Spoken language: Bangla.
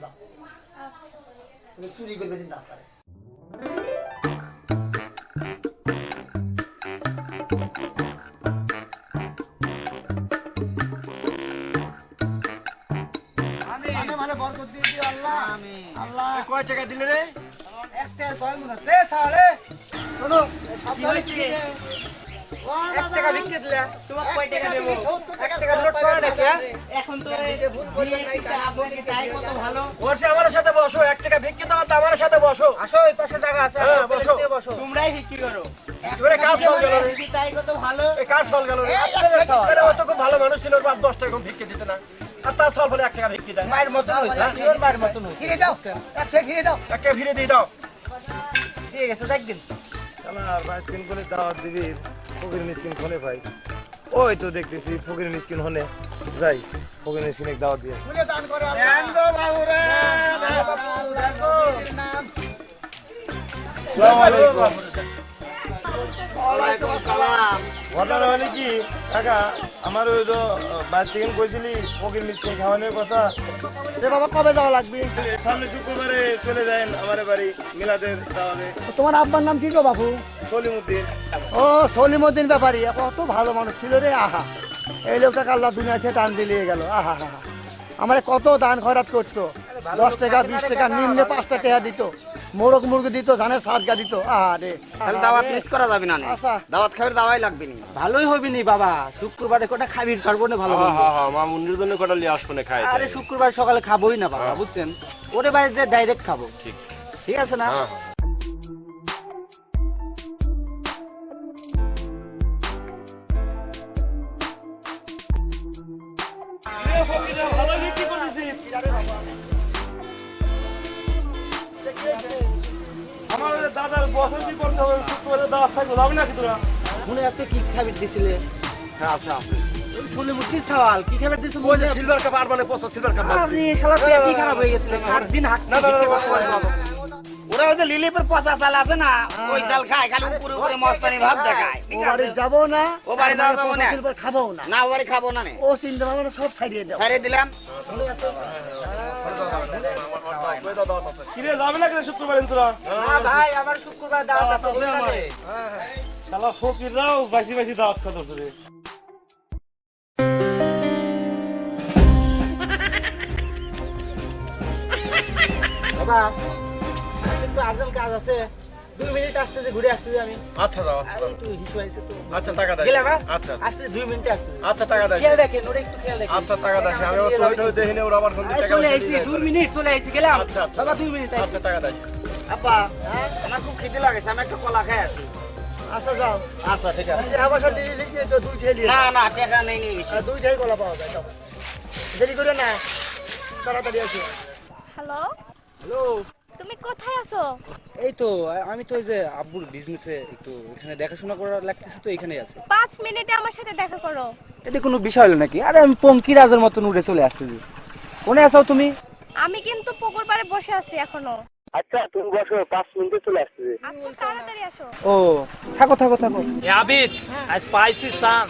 দাও। চুরি করবে চিন্তা করে মানে বরকত দিয়ে দিও আল্লাহ। আল্লাহ কয় টাকা দিলে রে? একটা কয় মনে হচ্ছে সালে শোনো কি হয়েছে? 1 টাকা ভিক্ষে দিলা, তোমার কয় টাকা দেব? 1 টাকা নোট করা নাকি? এখন তো ভুল করবে নাই আপনি তাই কত ভালো। বসে আমার সাথে বসো, 1 টাকা ভিক্ষে দাও তো আমার সাথে বসো। আসো এই পাশে জায়গা আছে, হ্যাঁ, আসো বসো। প্লেটে বসো। তোমরাই বিক্রি করো। এবারে কাজ ফল গেল রে। তাই কত ভালো। এই কাজ ফল গেল রে। আরে ও তো খুব ভালো মানুষ ছিল, ওর বাপ 10 টাকা ভিক্ষে দিতে না। আর তার সল বলে 1 টাকা ভিক্ষে দেয়। মায়ের মতন হইছে, তোর মায়ের মতন হইছে। ফিরে দাও, একটা ফিরে দাও। 1 টাকা ফিরে দিয়ে দাও। ঠিক আছে একদিন। আর বাইক কিন করে দাওয়াত দিবি ফকির মিসকিন ফোনে ভাই। ওই তো দেখতেছি ফকির মিসকিন হনে যাই ফকির মিসকিন দাওয়াত দিয়ে। মুলে দান করে আল্লাহ। গো বাবু রে। আল্লাহ গো নাম। আসসালামু আলাইকুম। ওয়ালাইকুম আসসালাম। ঘটনা হলে কি কাকা আমার ওই তো বাইক থেকে কইছিলি ফকির মিসকিন খাওয়ানোর কথা। রে বাবা কবে যাওয়া লাগবে? সামনে শুক্রবারে চলে যান আমার বাড়ি মিলাদের দাওয়াতে। তোমার আব্বার নাম কি গো বাবু? সলিমুদ্দিন। ও সলিমউদ্দিন ব্যাপারী, কত ভালো মানুষ ছিল রে। আহা এই লোকটাকে আল্লাহ দুনিয়া থেকে টান দিয়ে গেল। আহা হা আমার কত দান খয়রাত করতো, 10 টাকা 20 টাকা নিম্নে 5 টাকা দিত, মোরগ মুরগি দিত, ধানের সাতগা দিত। আহা রে তাহলে দাওয়াত মিস করা যাবে না। আচ্ছা দাওয়াত খাবার দাওয়াই লাগবে না। ভালোই হবি নি বাবা, শুক্রবারে কোটা খাবি তারপর ভালো হ্যাঁ হবে। হ্যাঁ হ্যাঁ মা মুন্ডির জন্য কটা লিয়ে আসবো না খাই। আরে শুক্রবার সকালে খাবোই না বাবা, বুঝছেন? ওরে বাড়িতে ডাইরেক্ট খাবো। ঠিক। ঠিক আছে না? হ্যাঁ ভালো বিক্রি করতেছি। আমার ওই দাদার বসতি করতে হবে শুক্রবারে দাওয়াত থাকবে যাবে নাকি তোরা? মনে আছে কি খাবি দিছিলে? হ্যাঁ আচ্ছা সলিমুদ্দিন সওয়াল কি খাবার দিছিল? ওই যে সিলভার কাপ আর মানে 5 সিলভার কাপ। আরে শালা পেটই খারাপ হয়ে গেছিল, 7 দিন হাঁটতে না, না, না, ভিক্ষে না, করতে পারি না। ওরা ওই যে লিলিপের পচা চাল আছে না, ওই চাল খায়, খালি উপরে উপরে মস্তানি ভাব দেখায়। ও ঠিক বাড়ি আছে? যাবো না, ও বাড়ি যাওয়া যাবো না। খাবো না। না, ও বাড়ি খাবো না নে। ও চিন্তা ভাবনা সব ছাড়িয়ে দাও। ছাড়িয়ে দিলাম। কিরে যাবে নাকি রে শুক্রবারে তোরা? না ভাই, আমার শুক্রবার দাওয়াত আছে ওখানে। শালা ফকিররাও বাসি বাসি দাওয়াত খাচ্ছে রে। বাবা একটু আর্জেন্ট কাজ আছে, 2 মিনিট আসতেছে, ঘুরে আসতেছি আমি। আচ্ছা দাও। আরে একটু হিসু আইছে তো। আচ্ছা টাকা দাও। গেলাম হ্যাঁ? আচ্ছা আসতে 2 মিনিটে আসতেছি। আচ্ছা টাকা দাও। খেয়াল রাখেন, ওটা একটু খেয়াল রাখেন। আচ্ছা টাকা দাও। আমি ওর তো দেখিনি ওর আবার ফোন দিয়ে টাকা চলে দিয়ে আইছি, দেয়। 2 মিনিট চলে আইছি, গেলাম। আচ্ছা, আচ্ছা। বাবা 2 মিনিট আইছি। আচ্ছা টাকা দাও। আপা, আমার খুব খিদে লাগেছে, আমি একটা কলা খাই আসি। আচ্ছা যাও। আচ্ছা ঠিক আছে। আমার সাথে লিখে তো 2 ঠেলি। না না, টাকা নেই নি বেশি। 2 ঠাই কলা পাওয়া যায়। যাও। দেরি করে না, তাড়াতাড়ি আসো। হ্যালো, হ্যালো, তুমি কোথায় আছো? এই তো আমি তো ওই যে আব্বুর বিজনেসে একটু এখানে দেখাশোনা করার লাগতেছে, তো এখানেই আছে। 5 মিনিটে আমার সাথে দেখা করো। এটা কোনো বিষয় হলো নাকি? আরে আমি পঙ্কিরাজের মতন উড়ে চলে আসতেছি। কোনে আছো তুমি? আমি কিন্তু পুকুর পাড়ে বসে আছি এখনো। আচ্ছা তুমি বসো 5 মিনিটে চলে আসছে। আচ্ছা তাড়াতাড়ি আসো। ও থাকো থাকো থাকো। আবিদ আজ পাইছি চান্স।